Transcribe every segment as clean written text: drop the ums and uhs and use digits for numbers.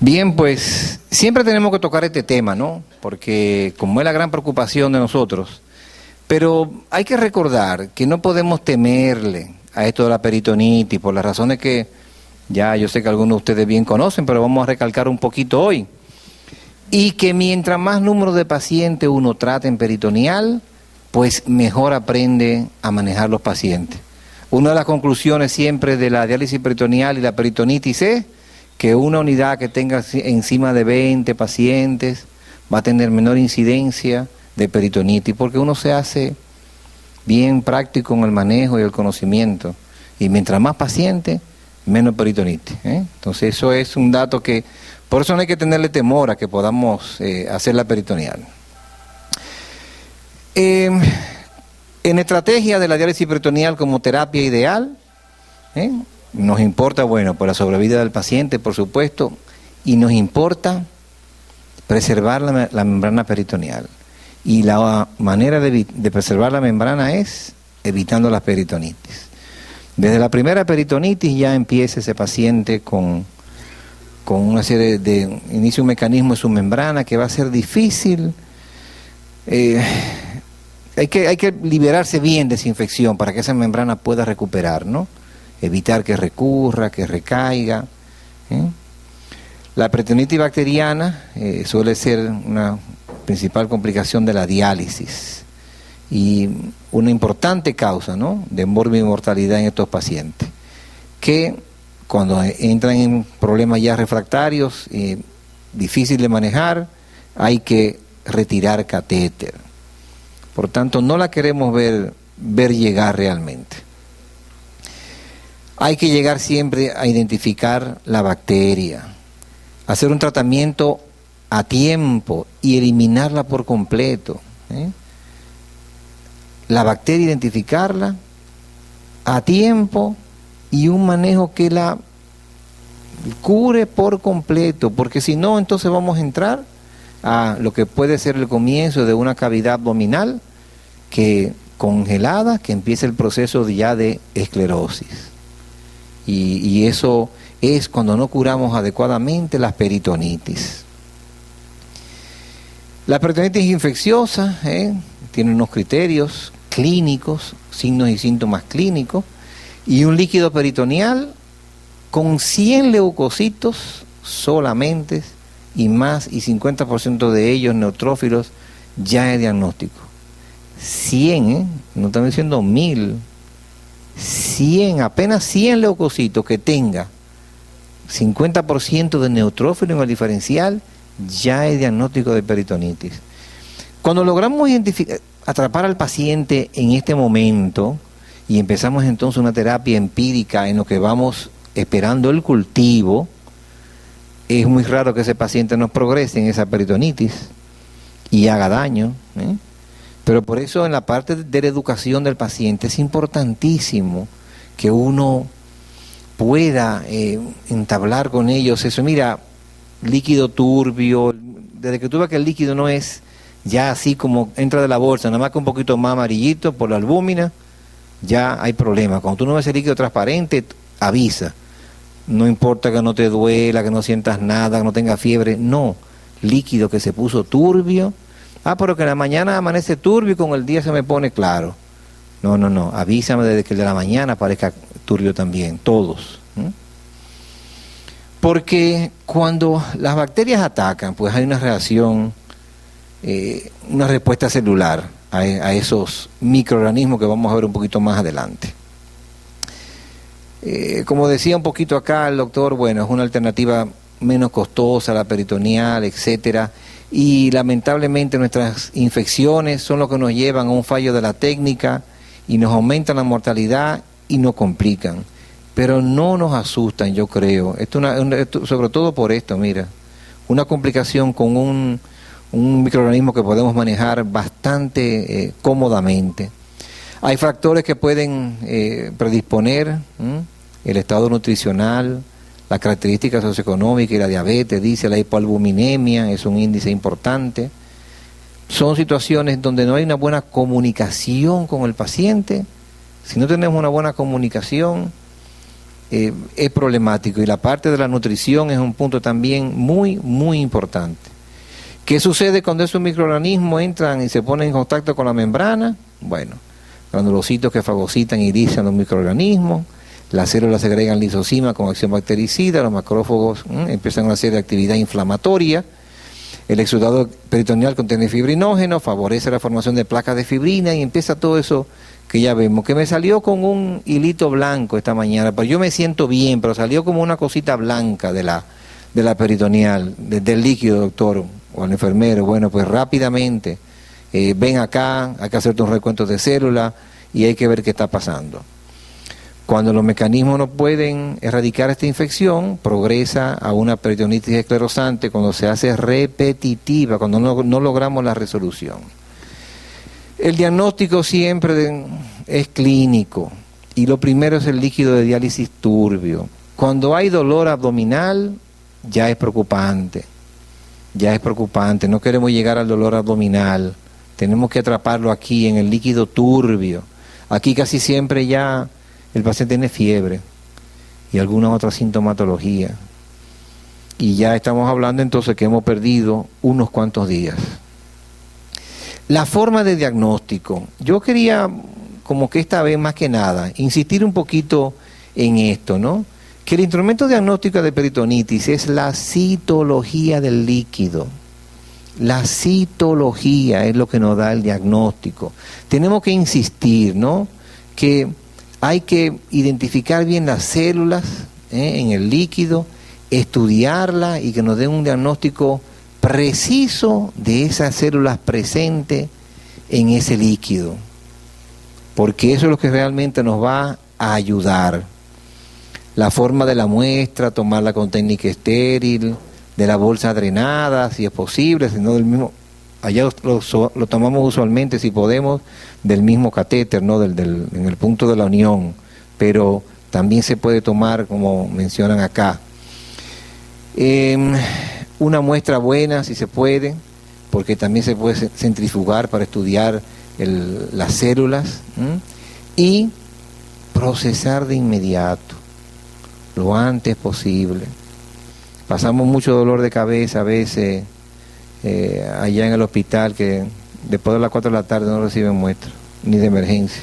Bien, pues siempre tenemos que tocar este tema, ¿no? Porque como es la gran preocupación de nosotros, pero hay que recordar que no podemos temerle a esto de la peritonitis por las razones que ya yo sé que algunos de ustedes bien conocen, pero vamos a recalcar un poquito hoy. Y que mientras más número de pacientes uno trate en peritoneal, pues mejor aprende a manejar los pacientes. Una de las conclusiones siempre de la diálisis peritoneal y la peritonitis es que una unidad que tenga encima de 20 pacientes va a tener menor incidencia de peritonitis, porque uno se hace bien práctico en el manejo y el conocimiento. Y mientras más pacientes, menos peritonitis, ¿eh? Entonces eso es un dato que, por eso no hay que tenerle temor a que podamos hacer la peritoneal. En estrategia de la diálisis peritoneal como terapia ideal, nos importa, bueno, por la sobrevida del paciente, por supuesto, y nos importa preservar la membrana peritoneal. Y la manera de preservar la membrana es evitando las peritonitis. Desde la primera peritonitis ya empieza ese paciente con una serie inicia un mecanismo de su membrana que va a ser difícil. Hay que liberarse bien de esa infección para que esa membrana pueda recuperar, ¿no? Evitar que recurra, que recaiga. La peritonitis bacteriana suele ser una principal complicación de la diálisis y una importante causa, ¿no?, de morbimortalidad en estos pacientes, que cuando entran en problemas ya refractarios, difícil de manejar, hay que retirar catéter. Por tanto, no la queremos ver llegar realmente. Hay que llegar siempre a identificar la bacteria, hacer un tratamiento a tiempo y eliminarla por completo. La bacteria, identificarla a tiempo y un manejo que la cure por completo, porque si no, entonces vamos a entrar a lo que puede ser el comienzo de una cavidad abdominal que congelada, que empieza el proceso ya de esclerosis. Y eso es cuando no curamos adecuadamente las peritonitis. La peritonitis infecciosa tiene unos criterios clínicos, signos y síntomas clínicos, y un líquido peritoneal con 100 leucocitos solamente y más, y 50% de ellos neutrófilos, ya es diagnóstico. 100, no estamos diciendo 1000, 100, apenas 100 leucocitos que tenga 50% de neutrófilo en el diferencial, ya es diagnóstico de peritonitis. Cuando logramos atrapar al paciente en este momento y empezamos entonces una terapia empírica en lo que vamos esperando el cultivo, es muy raro que ese paciente nos progrese en esa peritonitis y haga daño, Pero por eso en la parte de la educación del paciente es importantísimo que uno pueda entablar con ellos eso. Mira, líquido turbio, desde que tú ves que el líquido no es ya así como entra de la bolsa, nada más que un poquito más amarillito por la albúmina, ya hay problema. Cuando tú no ves el líquido transparente, avisa. No importa que no te duela, que no sientas nada, que no tengas fiebre, no. Líquido que se puso turbio. Pero que en la mañana amanece turbio y con el día se me pone claro. No, avísame desde que el de la mañana aparezca turbio también, todos. Porque cuando las bacterias atacan, pues hay una reacción, una respuesta celular a esos microorganismos que vamos a ver un poquito más adelante. Como decía un poquito acá el doctor, bueno, es una alternativa menos costosa, la peritoneal, etcétera, y lamentablemente nuestras infecciones son lo que nos llevan a un fallo de la técnica y nos aumentan la mortalidad y nos complican, pero no nos asustan, yo creo. Esto sobre todo por esto, mira, una complicación con un microorganismo que podemos manejar bastante cómodamente. Hay factores que pueden predisponer, el estado nutricional, la característica socioeconómica y la diabetes, dice la hipoalbuminemia, es un índice importante. Son situaciones donde no hay una buena comunicación con el paciente. Si no tenemos una buena comunicación, es problemático. Y la parte de la nutrición es un punto también muy, muy importante. ¿Qué sucede cuando esos microorganismos entran y se ponen en contacto con la membrana? Bueno, granulocitos que fagocitan y erizan los microorganismos, las células segregan lisozima con acción bactericida, los macrófagos empiezan una serie de actividad inflamatoria, el exudado peritoneal contiene fibrinógeno, favorece la formación de placas de fibrina y empieza todo eso que ya vemos, que me salió con un hilito blanco esta mañana, pero yo me siento bien, pero salió como una cosita blanca de la peritoneal, del líquido, doctor, o al enfermero. Bueno, pues rápidamente, ven acá, hay que hacerte un recuento de células y hay que ver qué está pasando. Cuando los mecanismos no pueden erradicar esta infección, progresa a una peritonitis esclerosante cuando se hace repetitiva, cuando no logramos la resolución. El diagnóstico siempre es clínico y lo primero es el líquido de diálisis turbio. Cuando hay dolor abdominal, ya es preocupante. Ya es preocupante, no queremos llegar al dolor abdominal, tenemos que atraparlo aquí en el líquido turbio. Aquí casi siempre ya el paciente tiene fiebre y alguna otra sintomatología. Y ya estamos hablando entonces que hemos perdido unos cuantos días. La forma de diagnóstico. Yo quería, como que esta vez más que nada, insistir un poquito en esto, ¿no? Que el instrumento diagnóstico de peritonitis es la citología del líquido. La citología es lo que nos da el diagnóstico. Tenemos que insistir, ¿no? Que hay que identificar bien las células en el líquido, estudiarla y que nos den un diagnóstico preciso de esas células presentes en ese líquido. Porque eso es lo que realmente nos va a ayudar. La forma de la muestra, tomarla con técnica estéril, de la bolsa drenada, si es posible, si no del mismo, allá lo tomamos usualmente, si podemos, del mismo catéter, ¿no? En el punto de la unión, pero también se puede tomar, como mencionan acá. Una muestra buena, si se puede, porque también se puede centrifugar para estudiar las células, y procesar de inmediato, lo antes posible. Pasamos mucho dolor de cabeza a veces allá en el hospital, que después de las 4 de la tarde no reciben muestra, ni de emergencia.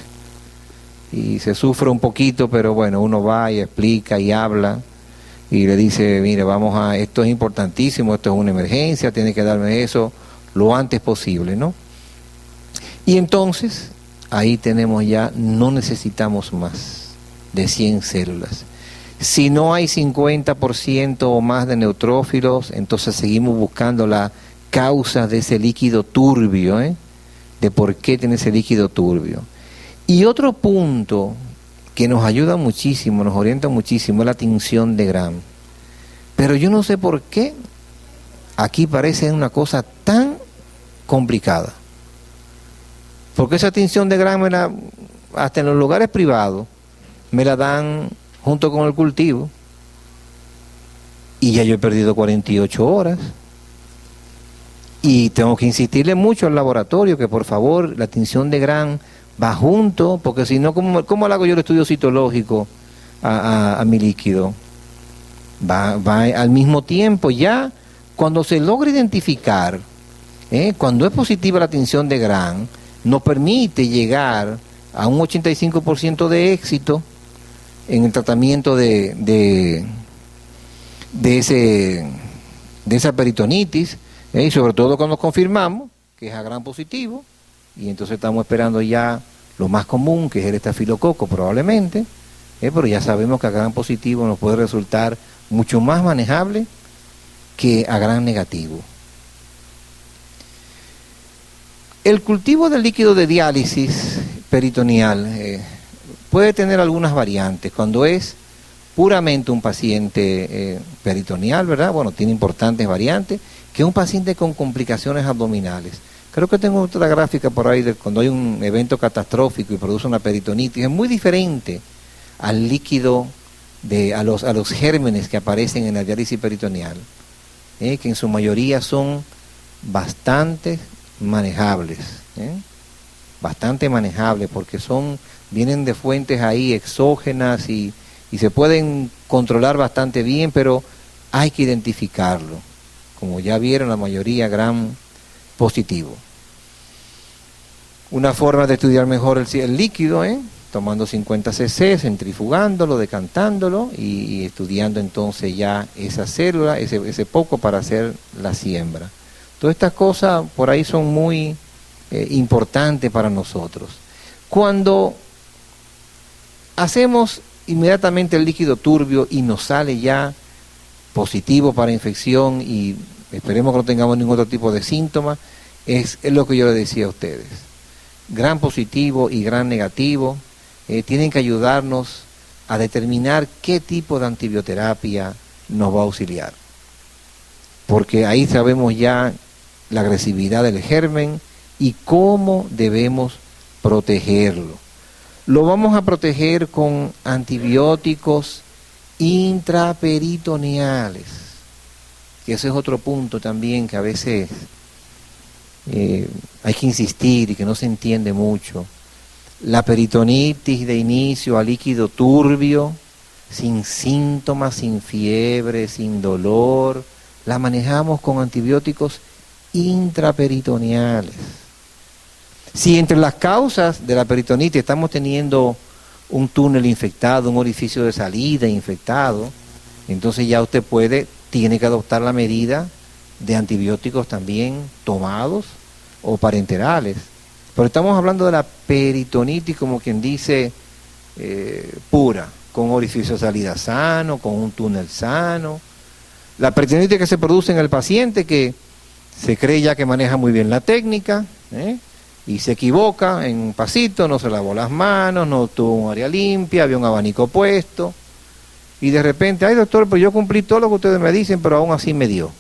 Y se sufre un poquito, pero bueno, uno va y explica y habla y le dice, mire, esto es importantísimo, esto es una emergencia, tiene que darme eso lo antes posible, ¿no? Y entonces, ahí tenemos ya, no necesitamos más de 100 células. Si no hay 50% o más de neutrófilos, entonces seguimos buscando la causa de ese líquido turbio, de por qué tiene ese líquido turbio. Y otro punto que nos ayuda muchísimo, nos orienta muchísimo, es la tinción de Gram. Pero yo no sé por qué aquí parece una cosa tan complicada. Porque esa tinción de Gram, hasta en los lugares privados, me la dan junto con el cultivo, y ya yo he perdido 48 horas, y tengo que insistirle mucho al laboratorio que por favor la tinción de Gram va junto, porque si no, ¿cómo le hago yo el estudio citológico a mi líquido? Va al mismo tiempo. Ya cuando se logra identificar, cuando es positiva la tinción de Gram, nos permite llegar a un 85% de éxito en el tratamiento de esa peritonitis, y sobre todo cuando confirmamos que es a Gram positivo, y entonces estamos esperando ya lo más común, que es el estafilococo probablemente, pero ya sabemos que a Gram positivo nos puede resultar mucho más manejable que a Gram negativo. El cultivo del líquido de diálisis peritoneal puede tener algunas variantes. Cuando es puramente un paciente peritoneal, ¿verdad? Bueno, tiene importantes variantes, que es un paciente con complicaciones abdominales. Creo que tengo otra gráfica por ahí de cuando hay un evento catastrófico y produce una peritonitis. Es muy diferente al líquido, a los gérmenes que aparecen en la diálisis peritoneal, que en su mayoría son bastante manejables, bastante manejables, porque vienen de fuentes ahí exógenas y y se pueden controlar bastante bien, pero hay que identificarlo. Como ya vieron, la mayoría gram positivo. Una forma de estudiar mejor el líquido, tomando 50 cc, centrifugándolo, decantándolo y estudiando entonces ya esa célula, ese poco para hacer la siembra. Todas estas cosas por ahí son muy importantes para nosotros. Cuando hacemos inmediatamente el líquido turbio y nos sale ya positivo para infección y esperemos que no tengamos ningún otro tipo de síntoma, es lo que yo les decía a ustedes. Gran positivo y gran negativo tienen que ayudarnos a determinar qué tipo de antibioterapia nos va a auxiliar. Porque ahí sabemos ya la agresividad del germen y cómo debemos protegerlo. Lo vamos a proteger con antibióticos intraperitoneales, que ese es otro punto también que a veces hay que insistir y que no se entiende mucho. La peritonitis de inicio a líquido turbio, sin síntomas, sin fiebre, sin dolor, la manejamos con antibióticos intraperitoneales. Si entre las causas de la peritonitis estamos teniendo un túnel infectado, un orificio de salida infectado, entonces ya usted tiene que adoptar la medida de antibióticos también tomados o parenterales. Pero estamos hablando de la peritonitis como quien dice pura, con orificio de salida sano, con un túnel sano. La peritonitis que se produce en el paciente que se cree ya que maneja muy bien la técnica, y se equivoca en un pasito, no se lavó las manos, no tuvo un área limpia, había un abanico puesto, y de repente, ay doctor, pues yo cumplí todo lo que ustedes me dicen, pero aún así me dio.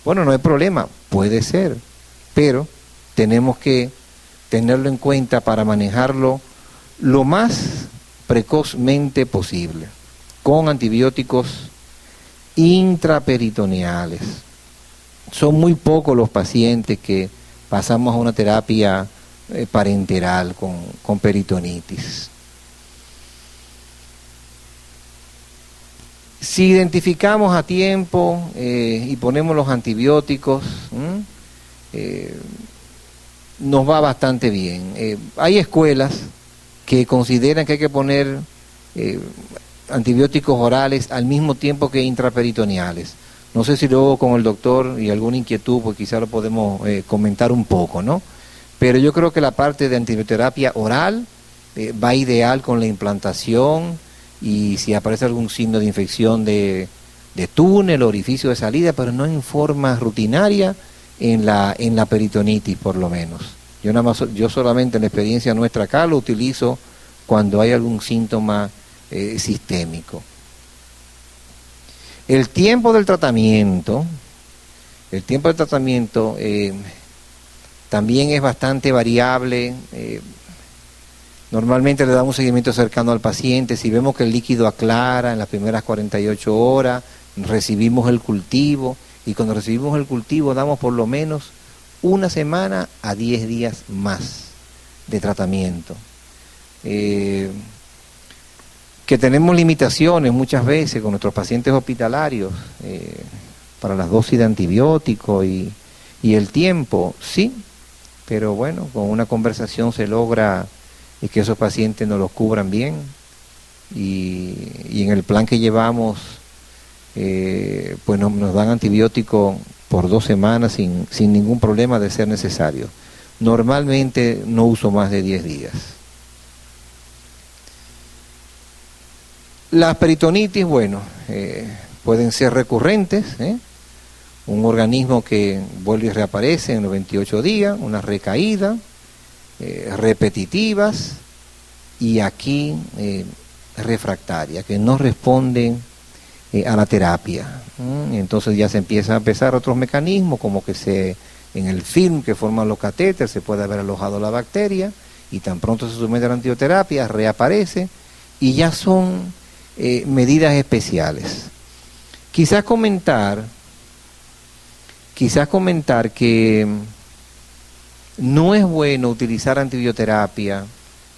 Bueno, no hay problema, puede ser, pero tenemos que tenerlo en cuenta para manejarlo lo más precozmente posible, con antibióticos intraperitoneales. Son muy pocos los pacientes que pasamos a una terapia parenteral con peritonitis. Si identificamos a tiempo y ponemos los antibióticos, nos va bastante bien. Hay escuelas que consideran que hay que poner antibióticos orales al mismo tiempo que intraperitoneales. No sé si luego con el doctor y alguna inquietud, pues quizá lo podemos comentar un poco, ¿no? Pero yo creo que la parte de antibioterapia oral va ideal con la implantación y si aparece algún signo de infección de túnel, orificio de salida, pero no en forma rutinaria en la peritonitis por lo menos. Yo solamente en la experiencia nuestra acá lo utilizo cuando hay algún síntoma sistémico. El tiempo del tratamiento también es bastante variable. Normalmente le damos un seguimiento cercano al paciente. Si vemos que el líquido aclara en las primeras 48 horas, recibimos el cultivo y cuando recibimos el cultivo damos por lo menos 1 semana a 10 días más de tratamiento. Que tenemos limitaciones muchas veces con nuestros pacientes hospitalarios para las dosis de antibióticos y el tiempo, sí, pero bueno, con una conversación se logra que esos pacientes nos los cubran bien y en el plan que llevamos pues nos dan antibióticos por 2 semanas sin ningún problema de ser necesario. Normalmente no uso más de 10 días. Las peritonitis, bueno, pueden ser recurrentes, un organismo que vuelve y reaparece en los 28 días, una recaída, repetitivas y aquí refractaria, que no responden a la terapia. Entonces ya se empiezan a empezar otros mecanismos, como que en el film que forman los catéteres se puede haber alojado la bacteria y tan pronto se somete a la antibioterapia, reaparece y ya son medidas especiales. Quizás comentar que no es bueno utilizar antibioterapia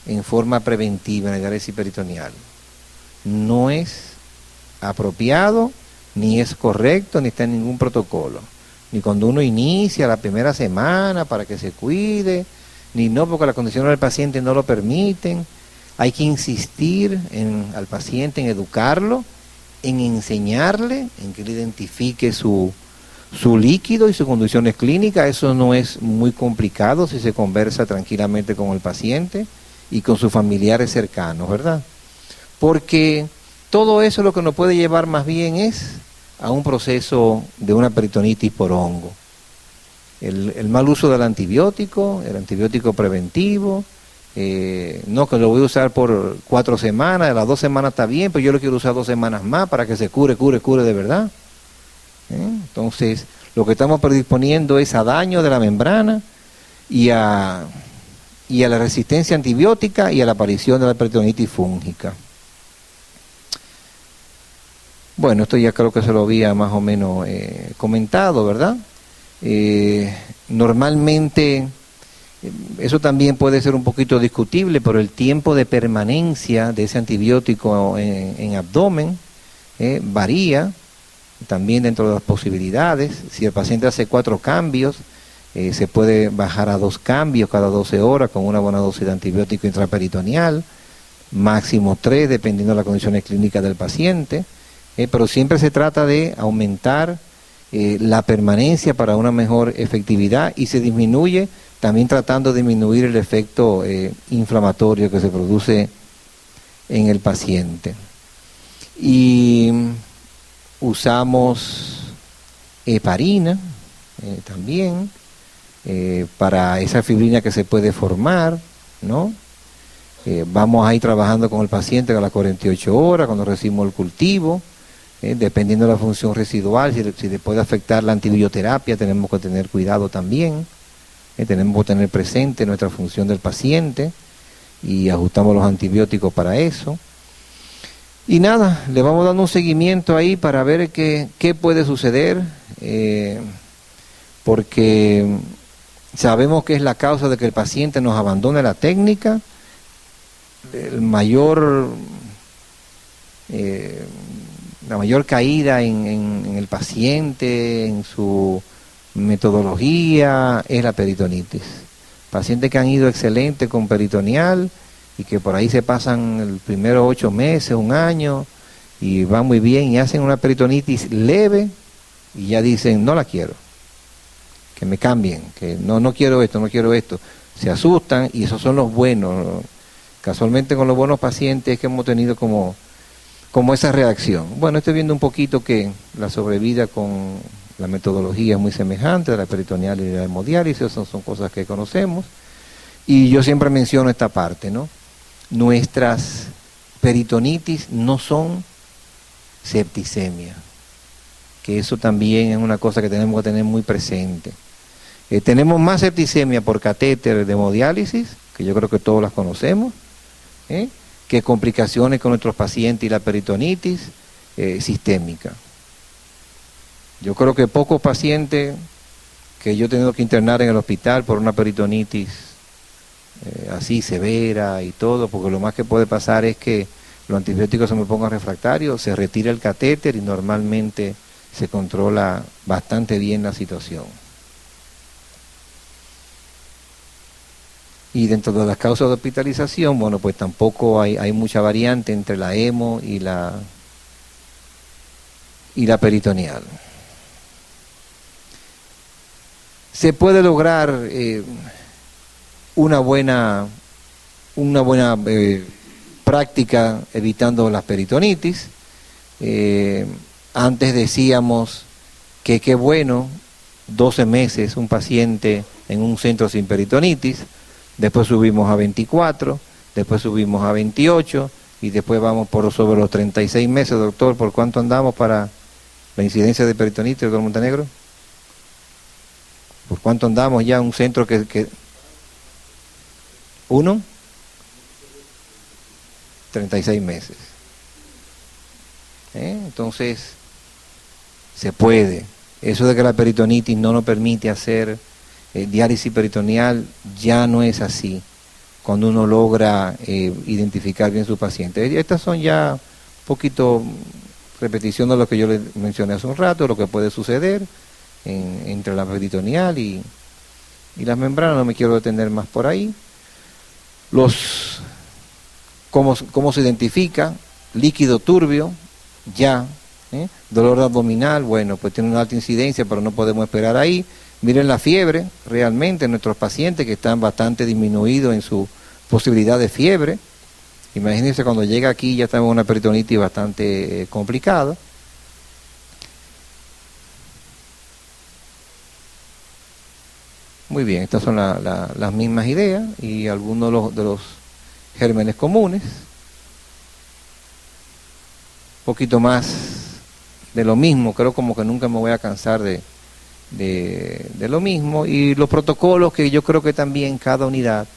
en forma preventiva en la diálisis peritoneal. no es apropiado, ni es correcto, ni está en ningún protocolo. Ni cuando uno inicia la primera semana para que se cuide, ni no porque las condiciones del paciente no lo permiten. Hay que insistir al paciente en educarlo, en enseñarle, en que él identifique su líquido y sus condiciones clínicas. Eso no es muy complicado si se conversa tranquilamente con el paciente y con sus familiares cercanos, ¿verdad? Porque todo eso lo que nos puede llevar más bien es a un proceso de una peritonitis por hongo. El mal uso del antibiótico, el antibiótico preventivo, no, que lo voy a usar por 4 semanas, a las 2 semanas está bien, pero yo lo quiero usar 2 semanas más para que se cure de verdad. Entonces, lo que estamos predisponiendo es a daño de la membrana y a la resistencia antibiótica y a la aparición de la peritonitis fúngica. Bueno, esto ya creo que se lo había más o menos comentado, ¿verdad? Normalmente, eso también puede ser un poquito discutible, pero el tiempo de permanencia de ese antibiótico en abdomen varía, también dentro de las posibilidades. Si el paciente hace 4 cambios, se puede bajar a 2 cambios cada 12 horas con una buena dosis de antibiótico intraperitoneal, máximo 3, dependiendo de las condiciones clínicas del paciente. Pero siempre se trata de aumentar la permanencia para una mejor efectividad, y se disminuye también tratando de disminuir el efecto inflamatorio que se produce en el paciente. Y usamos heparina también para esa fibrina que se puede formar, ¿no? Vamos a ir trabajando con el paciente a las 48 horas cuando recibimos el cultivo. Dependiendo de la función residual, si le puede afectar la antibioterapia, tenemos que tener cuidado también. Tenemos que tener presente nuestra función del paciente y ajustamos los antibióticos para eso. Y nada, le vamos dando un seguimiento ahí para ver qué puede suceder, porque sabemos que es la causa de que el paciente nos abandone la técnica. La mayor caída en el paciente, en su metodología, es la peritonitis. Pacientes que han ido excelente con peritoneal y que por ahí se pasan el primero 8 meses, 1 año, y van muy bien y hacen una peritonitis leve y ya dicen, no la quiero, que me cambien, que no quiero esto, no quiero esto. Se asustan, y esos son los buenos. Casualmente con los buenos pacientes que hemos tenido como esa reacción. Bueno, estoy viendo un poquito que la sobrevida con la metodología es muy semejante, de la peritoneal y de la hemodiálisis. Esas son cosas que conocemos. Y yo siempre menciono esta parte, ¿no? Nuestras peritonitis no son septicemia, que eso también es una cosa que tenemos que tener muy presente. Tenemos más septicemia por catéter de hemodiálisis, que yo creo que todos las conocemos, que complicaciones con nuestros pacientes y la peritonitis sistémica. Yo creo que pocos pacientes que yo he tenido que internar en el hospital por una peritonitis así severa y todo, porque lo más que puede pasar es que los antibióticos se me pongan refractarios, se retira el catéter y normalmente se controla bastante bien la situación. Y dentro de las causas de hospitalización, bueno, pues tampoco hay mucha variante entre la hemo y la peritoneal. Se puede lograr una buena práctica evitando las peritonitis. Antes decíamos que qué bueno, 12 meses un paciente en un centro sin peritonitis. Después subimos a 24, después subimos a 28 y después vamos por sobre los 36 meses, doctor. ¿Por cuánto andamos para la incidencia de peritonitis, doctor Montenegro? ¿Por cuánto andamos ya en un centro que 36 meses. Entonces, se puede. Eso de que la peritonitis no nos permite hacer diálisis peritoneal ya no es así, cuando uno logra identificar bien su paciente. Estas son ya poquito repetición de lo que yo le mencioné hace un rato, lo que puede suceder entre la peritoneal y las membranas. No me quiero detener más por ahí. ¿Cómo se identifica? Líquido turbio, ya. Dolor abdominal, bueno, pues tiene una alta incidencia, pero no podemos esperar ahí. Miren la fiebre, realmente nuestros pacientes que están bastante disminuidos en su posibilidad de fiebre. Imagínense cuando llega aquí ya estamos en una peritonitis bastante complicada. Muy bien, estas son las mismas ideas y algunos de los gérmenes comunes. Un poquito más de lo mismo, creo como que nunca me voy a cansar de lo mismo. Y los protocolos, que yo creo que también cada unidad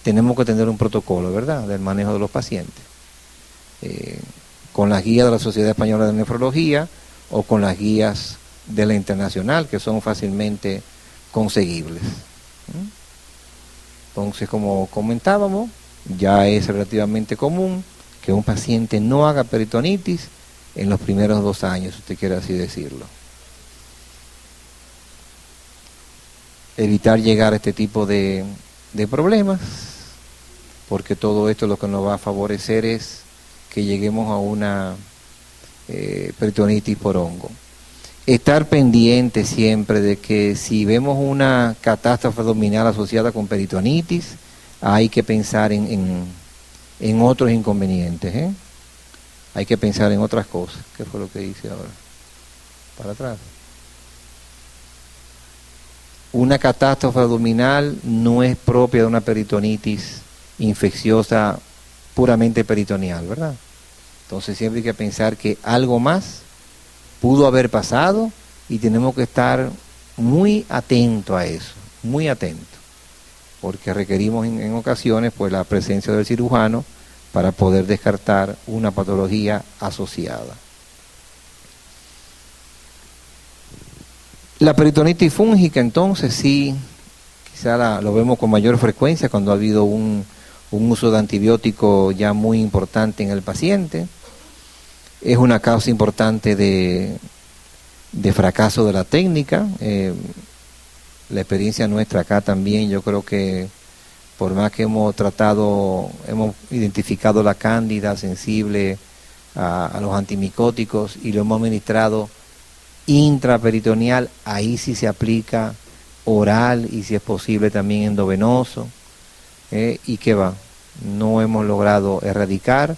tenemos que tener un protocolo, ¿verdad?, del manejo de los pacientes. Con las guías de la Sociedad Española de Nefrología o con las guías de la Internacional, que son fácilmente conseguibles. Entonces, como comentábamos, ya es relativamente común que un paciente no haga peritonitis en los primeros 2 años, si usted quiere así decirlo. Evitar llegar a este tipo de problemas, porque todo esto lo que nos va a favorecer es que lleguemos a una peritonitis por hongo. Estar pendiente siempre de que si vemos una catástrofe abdominal asociada con peritonitis, hay que pensar en otros inconvenientes, Hay que pensar en otras cosas. ¿Qué fue lo que hice ahora? Para atrás. Una catástrofe abdominal no es propia de una peritonitis infecciosa puramente peritoneal, ¿verdad? Entonces siempre hay que pensar que algo más pudo haber pasado y tenemos que estar muy atentos a eso, muy atentos, porque requerimos en ocasiones pues la presencia del cirujano para poder descartar una patología asociada. La peritonitis fúngica, entonces, sí, quizá lo vemos con mayor frecuencia cuando ha habido un uso de antibiótico ya muy importante en el paciente. Es una causa importante de fracaso de la técnica. La experiencia nuestra acá también, yo creo que por más que hemos identificado la cándida sensible a los antimicóticos y lo hemos administrado intraperitoneal, ahí sí se aplica oral y si es posible también endovenoso, y que va, no hemos logrado erradicar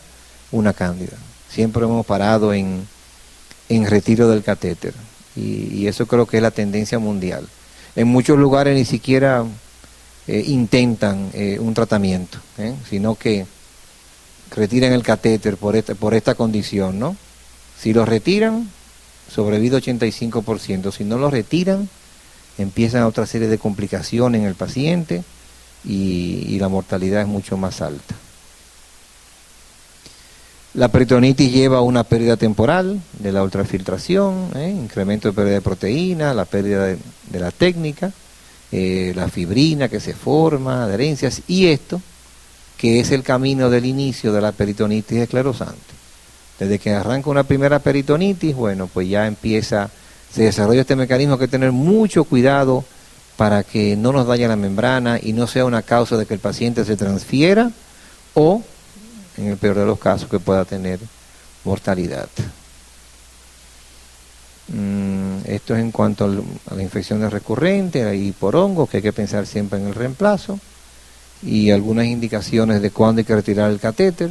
una cándida. Siempre hemos parado en retiro del catéter y eso creo que es la tendencia mundial. En muchos lugares ni siquiera intentan un tratamiento, sino que retiran el catéter por esta condición, ¿no? Si lo retiran, sobrevive 85%. Si no lo retiran, empiezan otra serie de complicaciones en el paciente y la mortalidad es mucho más alta. La peritonitis lleva a una pérdida temporal de la ultrafiltración, incremento de pérdida de proteína, la pérdida de la técnica, la fibrina que se forma, adherencias, y esto que es el camino del inicio de la peritonitis esclerosante. Desde que arranca una primera peritonitis, bueno, pues ya se desarrolla este mecanismo. Hay que tener mucho cuidado para que no nos dañe la membrana y no sea una causa de que el paciente se transfiera o, en el peor de los casos, que pueda tener mortalidad. Esto es en cuanto a las infecciones recurrentes y por hongos, que hay que pensar siempre en el reemplazo, y algunas indicaciones de cuándo hay que retirar el catéter.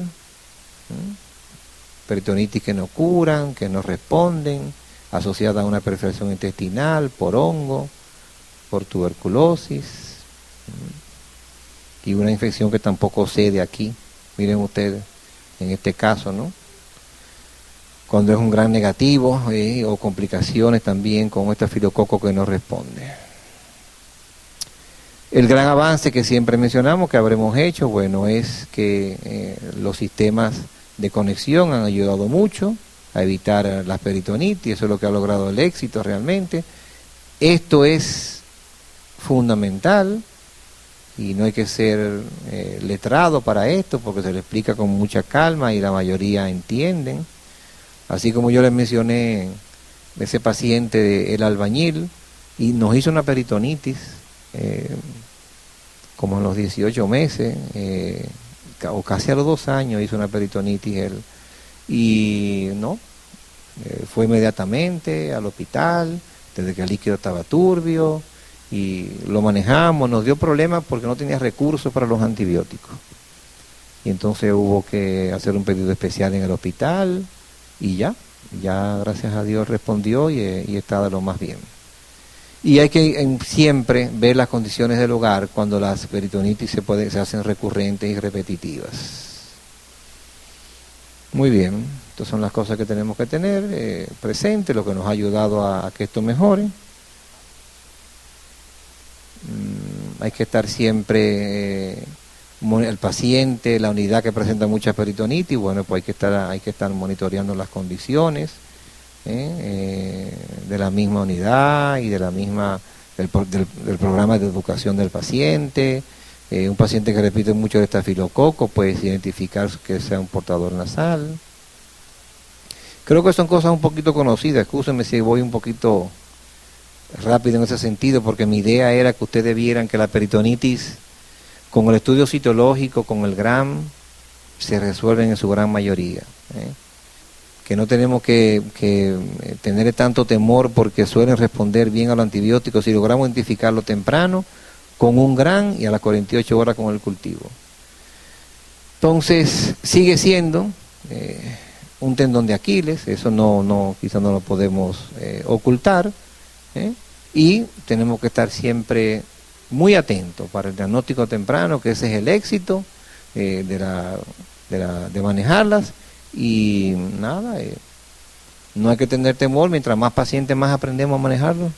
Peritonitis que no curan, que no responden, asociada a una perforación intestinal, por hongo, por tuberculosis, y una infección que tampoco cede aquí. Miren ustedes, en este caso, ¿no? Cuando es un gran negativo, o complicaciones también con este estafilococo que no responde. El gran avance que siempre mencionamos, que habremos hecho, bueno, es que los sistemas de conexión han ayudado mucho a evitar las peritonitis. Eso es lo que ha logrado el éxito realmente. Esto es fundamental, y no hay que ser letrado para esto, porque se le explica con mucha calma y la mayoría entienden. Así como yo les mencioné de ese paciente, el albañil, y nos hizo una peritonitis, como en los 18 meses, o casi a los 2 años hizo una peritonitis él, y no, fue inmediatamente al hospital, desde que el líquido estaba turbio, y lo manejamos, nos dio problemas porque no tenía recursos para los antibióticos. Y entonces hubo que hacer un pedido especial en el hospital, y ya gracias a Dios respondió y está de lo más bien. Y hay que siempre ver las condiciones del hogar cuando las peritonitis se hacen recurrentes y repetitivas. Muy bien, estas son las cosas que tenemos que tener presente, lo que nos ha ayudado a que esto mejore. Hay que estar siempre, el paciente, la unidad que presenta mucha peritonitis, bueno, pues hay que estar monitoreando las condiciones de la misma unidad y de la misma del programa de educación del paciente. Un paciente que repite mucho el estafilococo, pues identificar que sea un portador nasal. Creo que son cosas un poquito conocidas, excúsenme si voy un poquito rápido en ese sentido, porque mi idea era que ustedes vieran que la peritonitis, con el estudio citológico, con el GRAM, se resuelven en su gran mayoría. Que no tenemos que tener tanto temor porque suelen responder bien a los antibióticos si logramos identificarlo temprano, con un GRAM y a las 48 horas con el cultivo. Entonces, sigue siendo un tendón de Aquiles, eso quizás no lo podemos ocultar, y tenemos que estar siempre muy atentos para el diagnóstico temprano, que ese es el éxito de manejarlas, y nada, no hay que tener temor, mientras más pacientes más aprendemos a manejarlo.